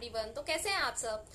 Everyone. तो कैसे हैं आप सब?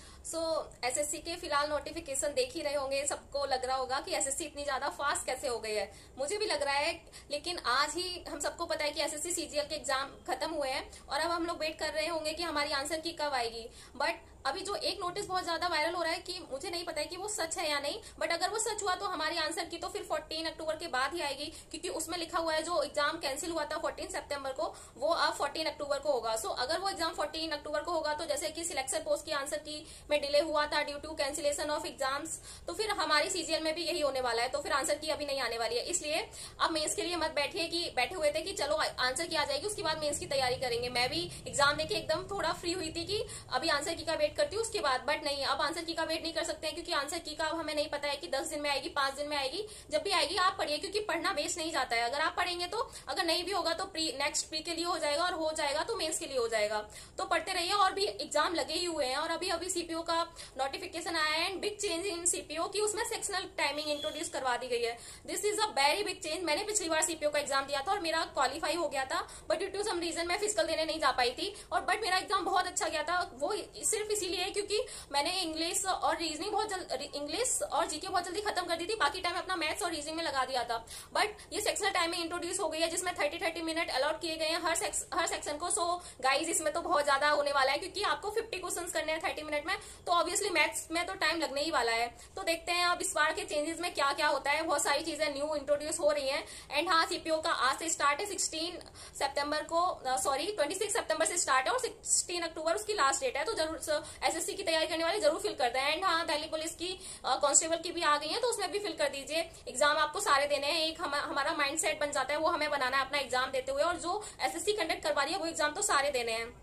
एसएससी के फिलहाल नोटिफिकेशन देख ही रहे होंगे, सबको लग रहा होगा कि एसएससी इतनी ज्यादा फास्ट कैसे हो गई है। मुझे भी लग रहा है, लेकिन आज ही हम सबको पता है कि एसएससी सीजीएल के एग्जाम खत्म हुए हैं और अब हम लोग वेट कर रहे होंगे कि हमारी आंसर की कब आएगी। बट अभी जो एक नोटिस बहुत ज्यादा वायरल हो रहा है, कि मुझे नहीं पता है कि वो सच है या नहीं, बट अगर वो सच हुआ तो हमारी आंसर की तो फिर 14 अक्टूबर के बाद ही आएगी, क्योंकि उसमें लिखा हुआ है जो एग्जाम कैंसिल हुआ था 14 सितंबर को, वो अब 14 अक्टूबर को होगा। अगर वो एग्जाम 14 अक्टूबर को होगा तो जैसे कि सिलेक्शन पोस्ट की आंसर की में डिले हुआ था due to cancellation of exams, तो फिर हमारी सीजीएल में भी यही होने वाला है। तो फिर आंसर की अभी नहीं आने वाली है, इसलिए अब मेंस के लिए मत बैठिए कि बैठे हुए थे कि चलो आंसर की आ जाएगी उसके बाद मेंस की तैयारी करेंगे। मैं भी एग्जाम देके एकदम थोड़ा फ्री हुई थी कि अभी आंसर की का वेट करती हूँ उसके बाद, बट नहीं, अब आंसर की का वेट नहीं कर सकते हैं, क्योंकि आंसर की का हमें नहीं पता है कि 10 दिन में आएगी, 5 दिन में आएगी। जब भी आएगी आप पढ़िए, क्योंकि पढ़ना वेस्ट नहीं जाता है। अगर आप पढ़ेंगे तो अगर नहीं भी होगा तो नेक्स्ट प्री के लिए हो जाएगा, और हो जाएगा तो मेंस के लिए हो जाएगा। तो पढ़ते रहिए। और भी एग्जाम लगे ही हुए हैं, और अभी सीपीओ का नोटिफिकेशन आया है, and big change in CPO की उसमें सेक्शनल टाइमिंग इंट्रोड्यूस करवा दी गई है। This is a very big change. मैंने पिछली बार सीपीओ का एग्जाम दिया था और मेरा क्वालिफाई हो गया था, but due to some reason मैं फिजिकल देने नहीं जा पाई थी, और बट मेरा एग्जाम बहुत अच्छा गया था। वो सिर्फ इसीलिए क्योंकि मैंने इंग्लिश और रीजनिंग इंग्लिश और जीके बहुत जल्दी खत्म कर दी थी, बाकी टाइम अपना मैथ्स और रीजनिंग में लगा दिया था। बट ये सेक्शनल टाइमिंग इंट्रोड्यूस हो गई है, जिसमें 30 मिनट अलॉट किए गए हैं हर सेक्शन को। सो गाइज, इसमें तो बहुत ज्यादा होने वाला है, क्योंकि आपको 50 क्वेश्चंस करने हैं 30 मिनट में, तो ऑब्वियसली मैथ्स में तो टाइम लगने ही वाला है। तो देखते हैं अब इस बार के चेंजेस में क्या क्या होता है। बहुत सारी चीजें न्यू इंट्रोड्यूस हो रही हैं। एंड हाँ, सीपीओ का आज से स्टार्ट है, 16 सितंबर को, सॉरी 26 सितंबर से स्टार्ट है, और 16 अक्टूबर उसकी लास्ट डेट है। तो जरूर एसएससी की तैयारी करने वाले जरूर फिल कर दें। एंड हाँ, दिल्ली पुलिस की कांस्टेबल की भी आ गई है, तो उसमें भी फिल कर दीजिए। एग्जाम आपको सारे देने हैं, एक हमारा माइंड सेट बन जाता है, वो हमें बनाना है अपना एग्जाम देते हुए, और जो एसएससी कंडक्ट करवा रही है वो एग्जाम तो सारे देने हैं।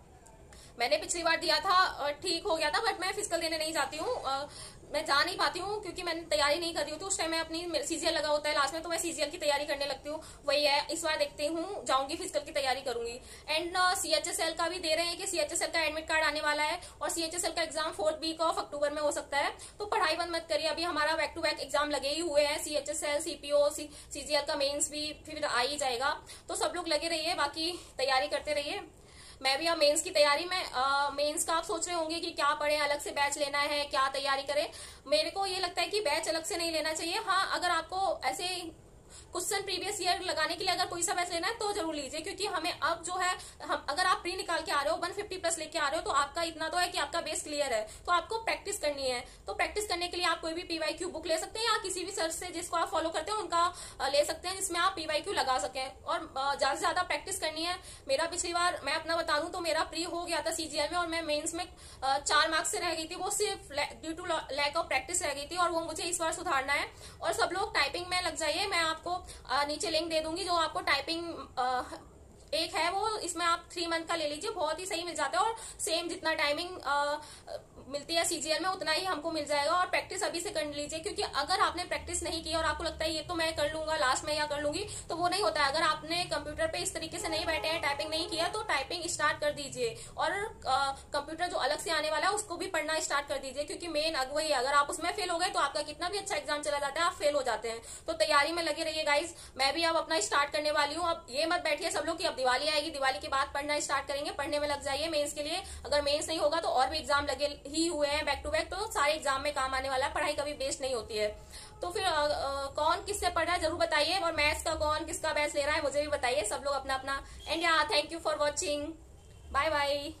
मैंने पिछली बार दिया था, ठीक हो गया था, बट मैं फिजिकल देने नहीं जाती हूँ, मैं जा नहीं पाती हूँ, क्योंकि मैंने तैयारी नहीं करी होती उस टाइम। मैं अपनी सीजीएल लगा होता है लास्ट में, तो मैं सीजीएल की तैयारी करने लगती हूँ। वही है, इस बार देखती हूँ, जाऊंगी फिजिकल की तैयारी करूंगी। एंड सीएचएसएल का भी दे रहे हैं कि सीएचएसएल का एडमिट कार्ड आने वाला है, और सीएचएसएल का exam 4th week of October में हो सकता है। तो पढ़ाई बंद मत करिए, अभी हमारा बैक टू बैक एग्जाम लगे ही हुए हैं, सीएचएसएल, सीपीओ, सीजीएल का मेन्स भी फिर आ ही जाएगा। तो सब लोग लगे रहिए, बाकी तैयारी करते रहिए। मैं भी अब मेंस की तैयारी में, मेंस का आप सोच रहे होंगे कि क्या पढ़े, अलग से बैच लेना है, क्या तैयारी करें। मेरे को ये लगता है कि बैच अलग से नहीं लेना चाहिए। हाँ, अगर आपको ऐसे क्वेश्चन प्रीवियस ईयर लगाने के लिए अगर कोई सा बैच लेना है तो जरूर लीजिए, क्योंकि हमें अब जो है, हम अगर आप प्री निकाल के आ रहे हो 150 प्लस लेके आ रहे हो, तो आपका इतना तो है कि आपका बेस क्लियर है, तो आपको प्रैक्टिस करनी है। तो प्रैक्टिस करने के लिए आप कोई भी पीवाईक्यू बुक ले सकते हैं, या किसी भी सर्च से जिसको आप फॉलो करते हैं उनका ले सकते हैं, जिसमें आप पीवाईक्यू लगा सकें, और ज्यादा से ज्यादा प्रैक्टिस करनी है। मेरा पिछली बार, मैं अपना बता दूं तो मेरा प्री हो गया था सीजीएल में, और मैं मेन्स में 4 मार्क्स से रह गई थी, वो सिर्फ due to lack of practice रह गई थी, और वो मुझे इस बार सुधारना है। और सब लोग टाइपिंग में लग जाइए, मैं आपको नीचे लिंक दे दूंगी, जो आपको टाइपिंग एक है, वो इसमें आप 3 मंथ का ले लीजिए, बहुत ही सही मिल जाता है, और सेम जितना टाइमिंग मिलती है सीजीएल में उतना ही हमको मिल जाएगा। और प्रैक्टिस अभी से कर लीजिए, क्योंकि अगर आपने प्रैक्टिस नहीं की और आपको लगता है ये तो मैं कर लूंगा लास्ट में या कर लूंगी, तो वो नहीं होता है। अगर आपने कंप्यूटर पे इस तरीके से नहीं बैठे हैं, टाइपिंग नहीं किया, तो टाइपिंग स्टार्ट कर दीजिए, और कंप्यूटर जो अलग से आने वाला है उसको भी पढ़ना स्टार्ट कर दीजिए, क्योंकि मेन वही है, अगर आप उसमें फेल हो गए तो आपका कितना भी अच्छा एग्जाम चला जाता है, आप फेल हो जाते हैं। तो तैयारी में लगे रहिए गाइज। मैं भी अब अपना स्टार्ट करने वाली हूँ। अब ये मत बैठिए सब लोग कि अब दिवाली आएगी, दिवाली के बाद पढ़ना स्टार्ट करेंगे, पढ़ने में लग जाइए मेंस के लिए। अगर मेंस नहीं होगा तो और भी एग्जाम लगे ही हुए हैं बैक टू बैक, तो सारे एग्जाम में काम आने वाला है, पढ़ाई कभी वेस्ट नहीं होती है। तो फिर कौन किससे पढ़ रहा है जरूर बताइए, और मैथ्स का कौन किसका बैच ले रहा है मुझे भी बताइए, सब लोग अपना अपना। And yeah, thank you for watching, bye bye.